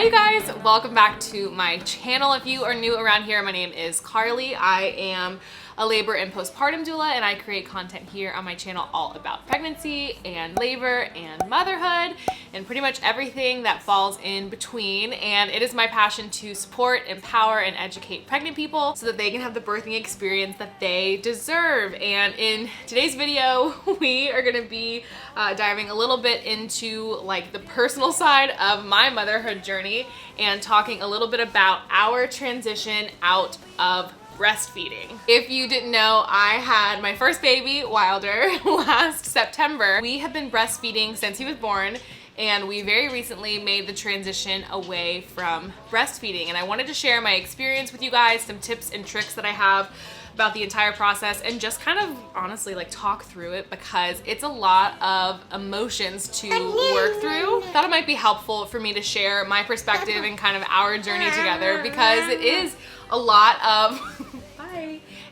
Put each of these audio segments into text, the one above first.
Hey guys, welcome back to my channel. If you are new around here, my name is Carly. I am a labor and postpartum doula, and I create content here on my channel all about pregnancy and labor and motherhood and pretty much everything that falls in between. And it is my passion to support, empower, and educate pregnant people so that they can have the birthing experience that they deserve. And in today's video, we are gonna be diving a little bit into like the personal side of my motherhood journey and talking a little bit about our transition out of breastfeeding. If you didn't know, I had my first baby, Wilder, last September. We have been breastfeeding since he was born, and we very recently made the transition away from breastfeeding. And I wanted to share my experience with you guys, some tips and tricks that I have about the entire process, and just kind of honestly like talk through it because it's a lot of emotions to work through. Thought it might be helpful for me to share my perspective and kind of our journey together because it is a lot of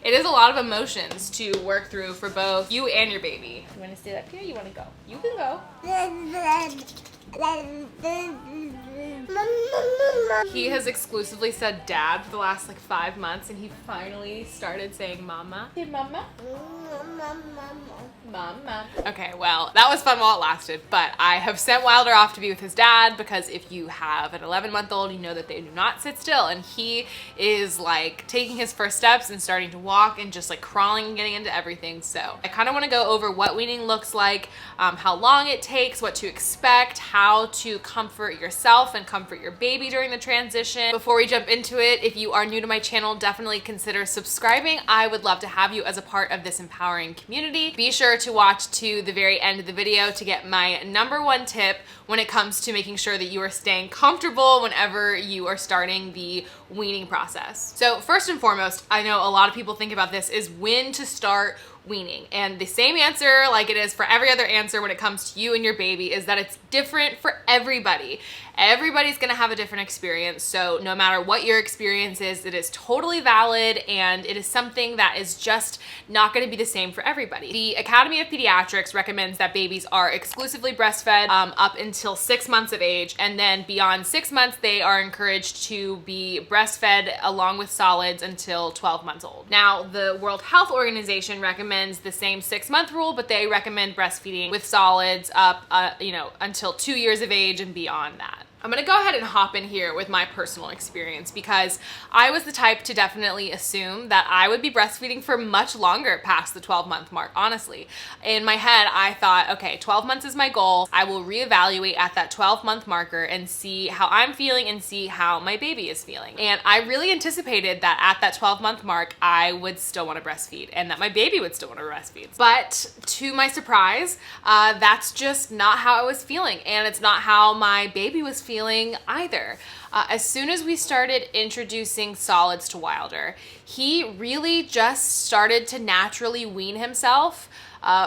it is a lot of emotions to work through for both you and your baby. You want to sit up here? You want to go? You can go. He has exclusively said dad for the last like 5 months, and he finally started saying mama. Say mama. Mama. Okay, well, that was fun while it lasted, but I have sent Wilder off to be with his dad because if you have an 11-month-old, you know that they do not sit still, and he is like taking his first steps and starting to walk and just like crawling and getting into everything. So I kind of want to go over what weaning looks like, how long it takes, what to expect, how to comfort yourself and comfort your baby during the transition. Before we jump into it, if you are new to my channel, definitely consider subscribing. I would love to have you as a part of this empowering community. Be sure to watch to the very end of the video to get my #1 tip when it comes to making sure that you are staying comfortable whenever you are starting the weaning process. So first and foremost, I know a lot of people think about this is when to start weaning, and the same answer like it is for every other answer when it comes to you and your baby is that it's different for everybody. Everybody's gonna have a different experience, so no matter what your experience is, it is totally valid, and it is something that is just not gonna be the same for everybody. The Academy of Pediatrics recommends that babies are exclusively breastfed up until 6 months of age, and then beyond 6 months they are encouraged to be breastfed along with solids until 12 months old. Now, the World Health Organization recommends the same 6-month rule, but they recommend breastfeeding with solids up until 2 years of age and beyond that. I'm gonna go ahead and hop in here with my personal experience because I was the type to definitely assume that I would be breastfeeding for much longer past the 12-month mark, honestly. In my head, I thought, okay, 12 months is my goal. I will reevaluate at that 12-month marker and see how I'm feeling and see how my baby is feeling. And I really anticipated that at that 12-month mark, I would still wanna breastfeed and that my baby would still wanna breastfeed. But to my surprise, that's just not how I was feeling, and it's not how my baby was feeling either. As soon as we started introducing solids to Wilder, he really just started to naturally wean himself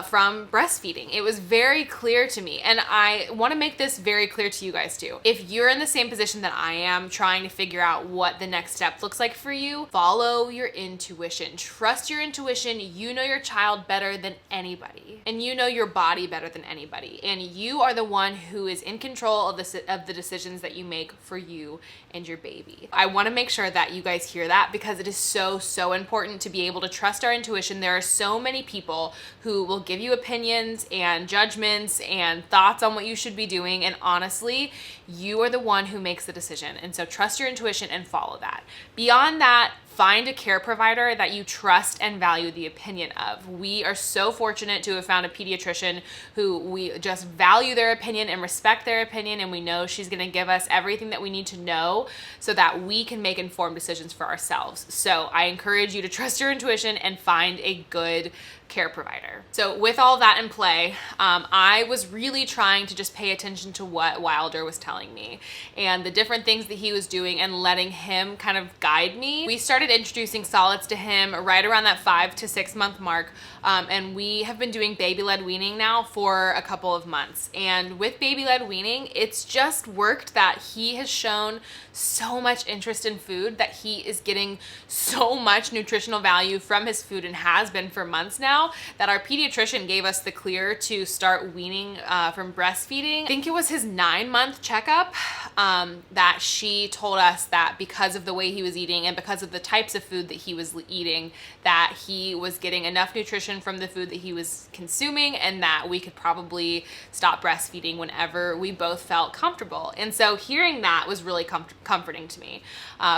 from breastfeeding. It was very clear to me, and I want to make this very clear to you guys too. If you're in the same position that I am, trying to figure out what the next step looks like for you, follow your intuition. Trust your intuition. You know your child better than anybody, and you know your body better than anybody, and you are the one who is in control of the decisions that you make for you and your baby. I want to make sure that you guys hear that because it is so important to be able to trust our intuition. There are so many people who will give you opinions and judgments and thoughts on what you should be doing, and honestly, you are the one who makes the decision, and so trust your intuition and follow that. Beyond that, find a care provider that you trust and value the opinion of. We are so fortunate to have found a pediatrician who we just value their opinion and respect their opinion, and we know she's gonna give us everything that we need to know so that we can make informed decisions for ourselves. So I encourage you to trust your intuition and find a good care provider. So with all that in play, I was really trying to just pay attention to what Wilder was telling me and the different things that he was doing and letting him kind of guide me. We started introducing solids to him right around that 5 to 6 month mark, and we have been doing baby-led weaning now for a couple of months. And with baby-led weaning, it's just worked that he has shown so much interest in food, that he is getting so much nutritional value from his food and has been for months now, now that our pediatrician gave us the clear to start weaning from breastfeeding. I think it was his 9-month checkup that she told us that because of the way he was eating and because of the types of food that he was eating, that he was getting enough nutrition from the food that he was consuming, and that we could probably stop breastfeeding whenever we both felt comfortable. And so hearing that was really comforting to me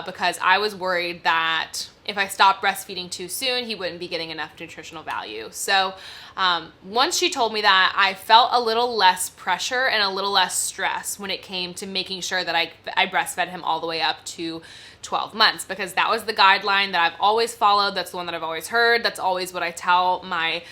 because I was worried that if I stopped breastfeeding too soon, he wouldn't be getting enough nutritional value. So once she told me that, I felt a little less pressure and a little less stress when it came to making sure that I breastfed him all the way up to 12 months, because that was the guideline that I've always followed. That's the one that I've always heard. That's always what I tell my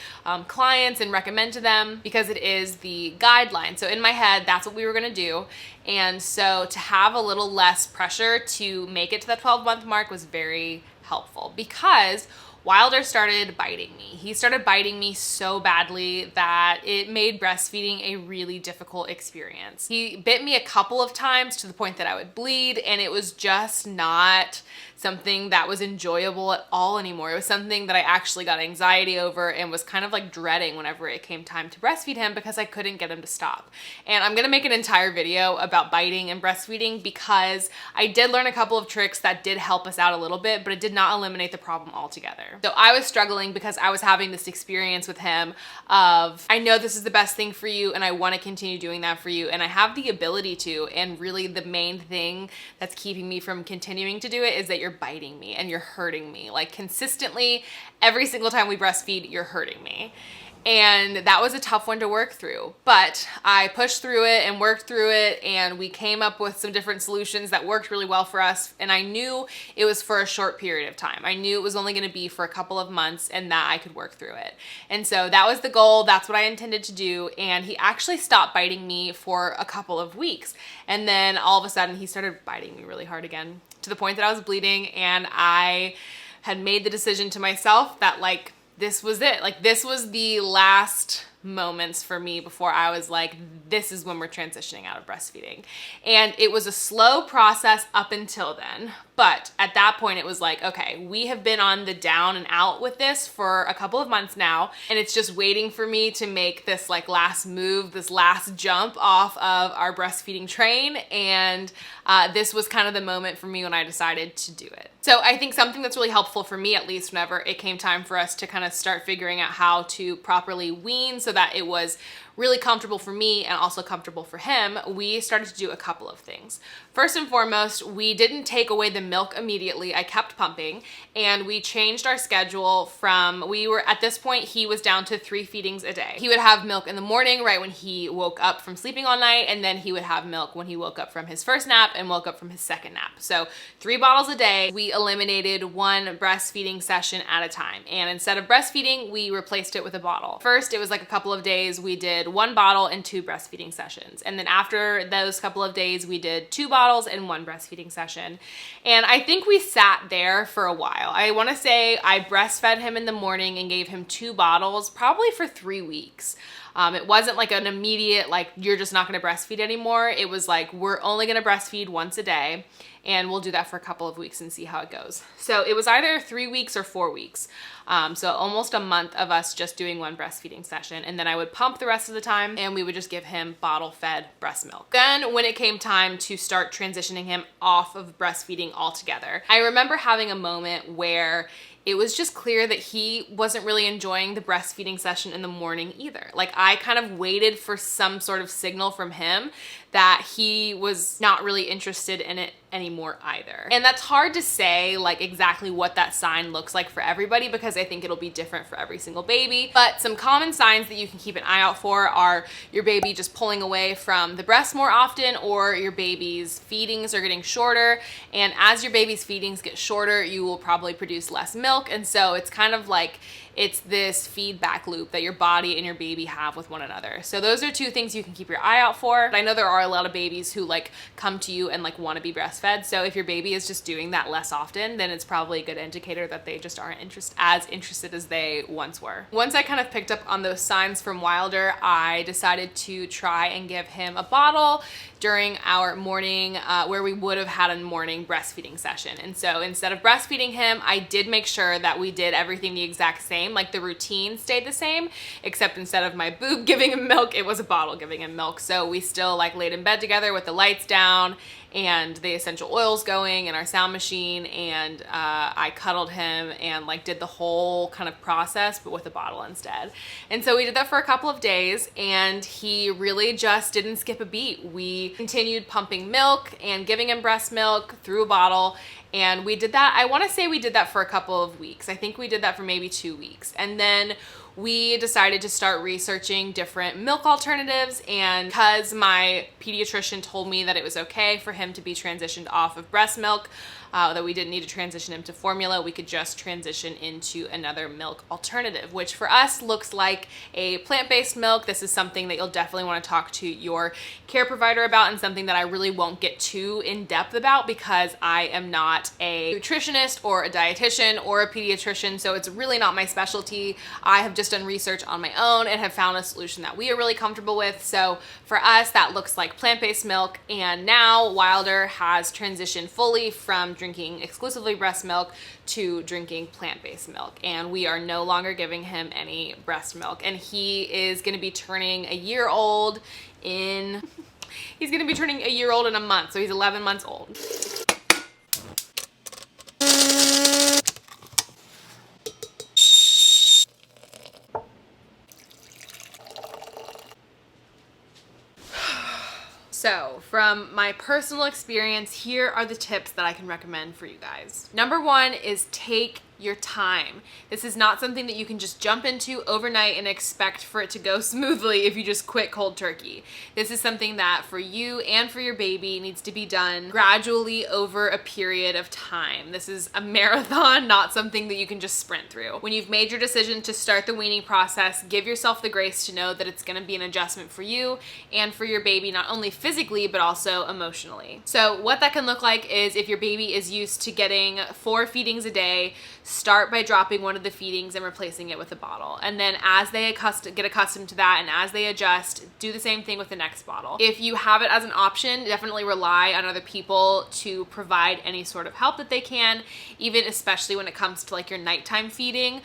clients and recommend to them, because it is the guideline. So in my head, that's what we were gonna do. And so to have a little less pressure to make it to the 12-month mark was very helpful, because Wilder started biting me. He started biting me so badly that it made breastfeeding a really difficult experience. He bit me a couple of times to the point that I would bleed, and it was just not something that was enjoyable at all anymore. It was something that I actually got anxiety over and was kind of like dreading whenever it came time to breastfeed him, because I couldn't get him to stop. And I'm gonna make an entire video about biting and breastfeeding, because I did learn a couple of tricks that did help us out a little bit, but it did not eliminate the problem altogether. So I was struggling because I was having this experience with him of, I know this is the best thing for you and I want to continue doing that for you, and I have the ability to, and really the main thing that's keeping me from continuing to do it is that you're biting me and you're hurting me. Like consistently, every single time we breastfeed, you're hurting me. And that was a tough one to work through, but I pushed through it and worked through it, and we came up with some different solutions that worked really well for us. And I knew it was for a short period of time. I knew it was only going to be for a couple of months and that I could work through it. And so that was the goal. That's what I intended to do. And he actually stopped biting me for a couple of weeks. And then all of a sudden he started biting me really hard again, to the point that I was bleeding. And I had made the decision to myself that like, this was it. Like this was the last moments for me before I was like, this is when we're transitioning out of breastfeeding. And it was a slow process up until then. But at that point it was like, okay, we have been on the down and out with this for a couple of months now. And it's just waiting for me to make this like last move, this last jump off of our breastfeeding train. And this was kind of the moment for me when I decided to do it. So I think something that's really helpful for me, at least whenever it came time for us to kind of start figuring out how to properly wean so that it was really comfortable for me and also comfortable for him, we started to do a couple of things. First and foremost, we didn't take away the milk immediately. I kept pumping, and we changed our schedule from, at this point, he was down to 3 feedings a day. He would have milk in the morning right when he woke up from sleeping all night, and then he would have milk when he woke up from his first nap and woke up from his second nap. So 3 bottles a day. We eliminated 1 breastfeeding session at a time. And instead of breastfeeding, we replaced it with a bottle. First, it was like a couple of days we did 1 bottle and 2 breastfeeding sessions. And then after those couple of days, we did 2 bottles and 1 breastfeeding session. And I think we sat there for a while. I want to say I breastfed him in the morning and gave him 2 bottles, probably for 3 weeks. It wasn't like an immediate, like, you're just not going to breastfeed anymore. It was like, we're only going to breastfeed once a day, and we'll do that for a couple of weeks and see how it goes. So it was either 3 weeks or 4 weeks. So almost a month of us just doing 1 breastfeeding session. And then I would pump the rest of the time, and we would just give him bottle-fed breast milk. Then when it came time to start transitioning him off of breastfeeding altogether, I remember having a moment where it was just clear that he wasn't really enjoying the breastfeeding session in the morning either. Like I kind of waited for some sort of signal from him that he was not really interested in it anymore either. And that's hard to say like exactly what that sign looks like for everybody, because I think it'll be different for every single baby. But some common signs that you can keep an eye out for are your baby just pulling away from the breast more often, or your baby's feedings are getting shorter. And as your baby's feedings get shorter, you will probably produce less milk. And so it's kind of like, it's this feedback loop that your body and your baby have with one another. So those are 2 things you can keep your eye out for. I know there are a lot of babies who like come to you and like want to be breastfed. So if your baby is just doing that less often, then it's probably a good indicator that they just aren't as interested as they once were. Once I kind of picked up on those signs from Wilder, I decided to try and give him a bottle during our morning, where we would have had a morning breastfeeding session. And so instead of breastfeeding him, I did make sure that we did everything the exact same same, like the routine stayed the same, except instead of my boob giving him milk, it was a bottle giving him milk. So we still like laid in bed together with the lights down and the essential oils going and our sound machine, and I cuddled him and like did the whole kind of process but with a bottle instead. And so we did that for a couple of days, and he really just didn't skip a beat. We continued pumping milk and giving him breast milk through a bottle, and we did that, I want to say we did that for a couple of weeks. I think we did that for maybe 2 weeks, and then we decided to start researching different milk alternatives. And because my pediatrician told me that it was okay for him to be transitioned off of breast milk, that we didn't need to transition him to formula, we could just transition into another milk alternative, which for us looks like a plant-based milk. This is something that you'll definitely want to talk to your care provider about, and something that I really won't get too in depth about because I am not a nutritionist or a dietitian or a pediatrician, so it's really not my specialty. I have just done research on my own and have found a solution that we are really comfortable with. So for us, that looks like plant-based milk, and now Wilder has transitioned fully from drinking exclusively breast milk to drinking plant-based milk, and we are no longer giving him any breast milk. And he is going to be turning a year old in he's going to be turning a year old in a month, so he's 11 months old. So from my personal experience, here are the tips that I can recommend for you guys. Number one is take your time. This is not something that you can just jump into overnight and expect for it to go smoothly if you just quit cold turkey. This is something that for you and for your baby needs to be done gradually over a period of time. This is a marathon, not something that you can just sprint through. When you've made your decision to start the weaning process, give yourself the grace to know that it's going to be an adjustment for you and for your baby, not only physically but also emotionally. So what that can look like is, if your baby is used to getting 4 feedings a day, start by dropping one of the feedings and replacing it with a bottle. And then as they get accustomed to that and as they adjust, do the same thing with the next bottle. If you have it as an option, definitely rely on other people to provide any sort of help that they can, even especially when it comes to like your nighttime feeding,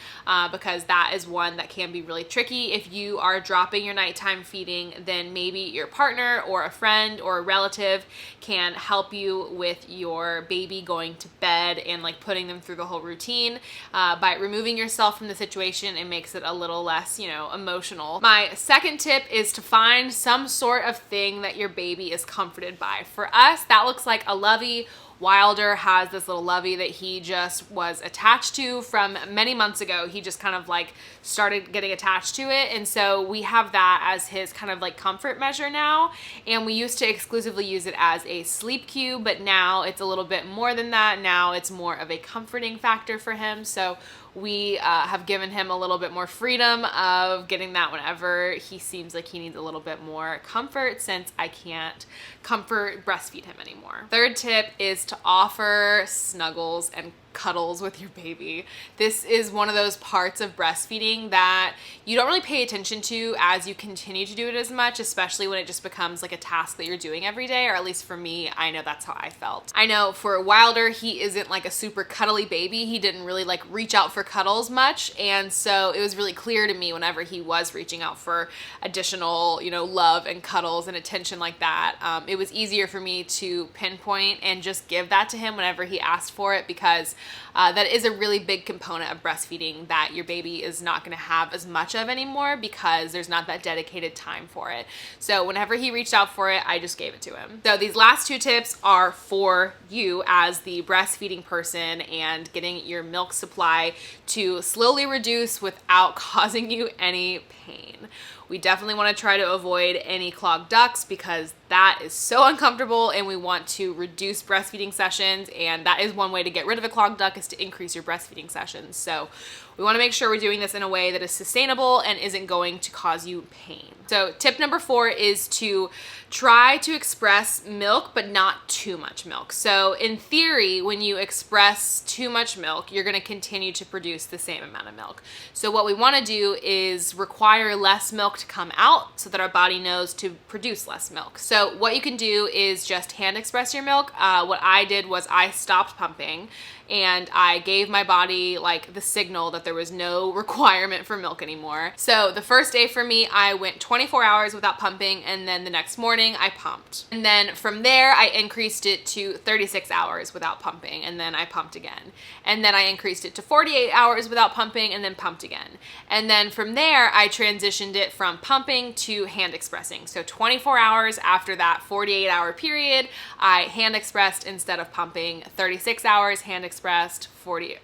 because that is one that can be really tricky. If you are dropping your nighttime feeding, then maybe your partner or a friend or a relative can help you with your baby going to bed and like putting them through the whole routine. By removing yourself from the situation, it makes it a little less, emotional. My second tip is to find some sort of thing that your baby is comforted by. For us, that looks like a lovey. Wilder has this little lovey that he just was attached to from many months ago. He just kind of like started getting attached to it, and so we have that as his kind of like comfort measure now. And we used to exclusively use it as a sleep cue, but now it's a little bit more than that. Now it's more of a comforting factor for him. So we have given him a little bit more freedom of getting that whenever he seems like he needs a little bit more comfort, since I can't breastfeed him anymore. Third tip is to offer snuggles and cuddles with your baby. This is one of those parts of breastfeeding that you don't really pay attention to as you continue to do it as much, especially when it just becomes like a task that you're doing every day, or at least for me, I know that's how I felt. I know for Wilder, he isn't like a super cuddly baby. He didn't really like reach out for cuddles much, and so it was really clear to me whenever he was reaching out for additional, love and cuddles and attention like that. It was easier for me to pinpoint and just give that to him whenever he asked for it, because that is a really big component of breastfeeding that your baby is not going to have as much of anymore, because there's not that dedicated time for it. So whenever he reached out for it, I just gave it to him. So these last 2 tips are for you as the breastfeeding person and getting your milk supply to slowly reduce without causing you any pain. We definitely want to try to avoid any clogged ducts, because that is so uncomfortable, and we want to reduce breastfeeding sessions, and that is one way to get rid of a clogged duct, is to increase your breastfeeding sessions. So we want to make sure we're doing this in a way that is sustainable and isn't going to cause you pain. So tip number 4 is to try to express milk, but not too much milk. So in theory, when you express too much milk, you're going to continue to produce the same amount of milk. So what we want to do is require less milk to come out so that our body knows to produce less milk. So what you can do is just hand express your milk. What I did was I stopped pumping and I gave my body like the signal that there was no requirement for milk anymore. So the first day for me, I went 24 hours without pumping, and then the next morning I pumped. And then from there, I increased it to 36 hours without pumping, and then I pumped again. And then I increased it to 48 hours without pumping, and then pumped again. And then from there, I transitioned it from pumping to hand expressing. So 24 hours after that 48-hour period, I hand expressed instead of pumping. 36 hours hand expressed, 48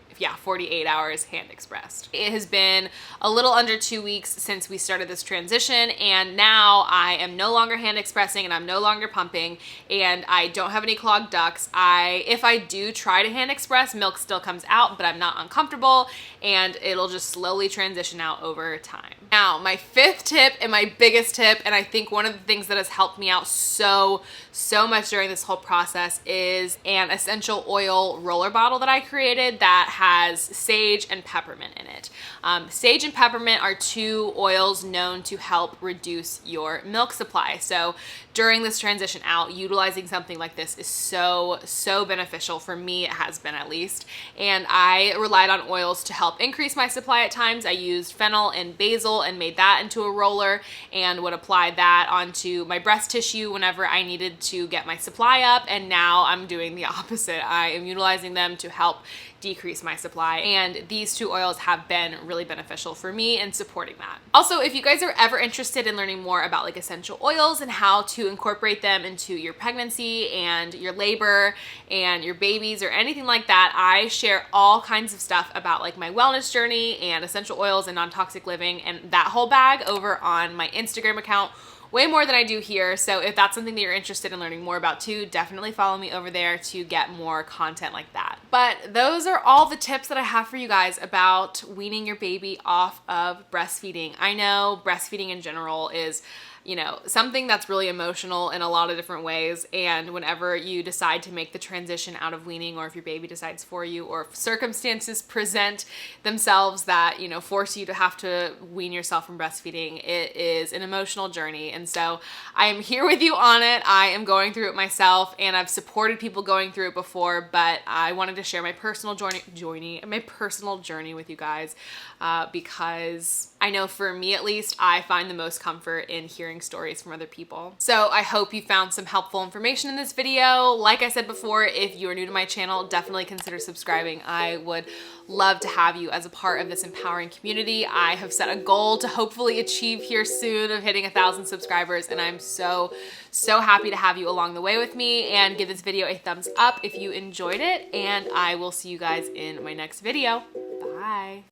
hours hand expressed. It has been a little under 2 weeks since we started this transition, and now I am no longer hand expressing and I'm no longer pumping, and I don't have any clogged ducts. If I do try to hand express, milk still comes out, but I'm not uncomfortable, and it'll just slowly transition out over time. Now, my fifth tip and my biggest tip, and I think one of the things that has helped me out so much during this whole process, is an essential oil roller bottle that I created that has sage and peppermint in it. Sage and peppermint are two oils known to help reduce your milk supply. So during this transition out, utilizing something like this is so beneficial. For me, it has been, at least. And I relied on oils to help increase my supply at times. I used fennel and basil and made that into a roller and would apply that onto my breast tissue whenever I needed to get my supply up. And now I'm doing the opposite. I am utilizing them to help decrease my supply, and these two oils have been really beneficial for me in supporting that. Also, if you guys are ever interested in learning more about like essential oils and how to incorporate them into your pregnancy and your labor and your babies or anything like that, I share all kinds of stuff about like my wellness journey and essential oils and non-toxic living and that whole bag over on my Instagram account. Way more than I do here. So if that's something that you're interested in learning more about too, definitely follow me over there to get more content like that. But those are all the tips that I have for you guys about weaning your baby off of breastfeeding. I know breastfeeding in general is, you know, something that's really emotional in a lot of different ways. And whenever you decide to make the transition out of weaning, or if your baby decides for you, or if circumstances present themselves that, you know, force you to have to wean yourself from breastfeeding, it is an emotional journey. And so I am here with you on it. I am going through it myself, and I've supported people going through it before, but I wanted to share my personal journey with you guys because I know for me, at least, I find the most comfort in hearing stories from other people. So I hope you found some helpful information in this video. Like I said before, if you are new to my channel, definitely consider subscribing. I would love to have you as a part of this empowering community. I have set a goal to hopefully achieve here soon of hitting 1,000 subscribers, and I'm so happy to have you along the way with me. And give this video a thumbs up if you enjoyed it, and I will see you guys in my next video. Bye.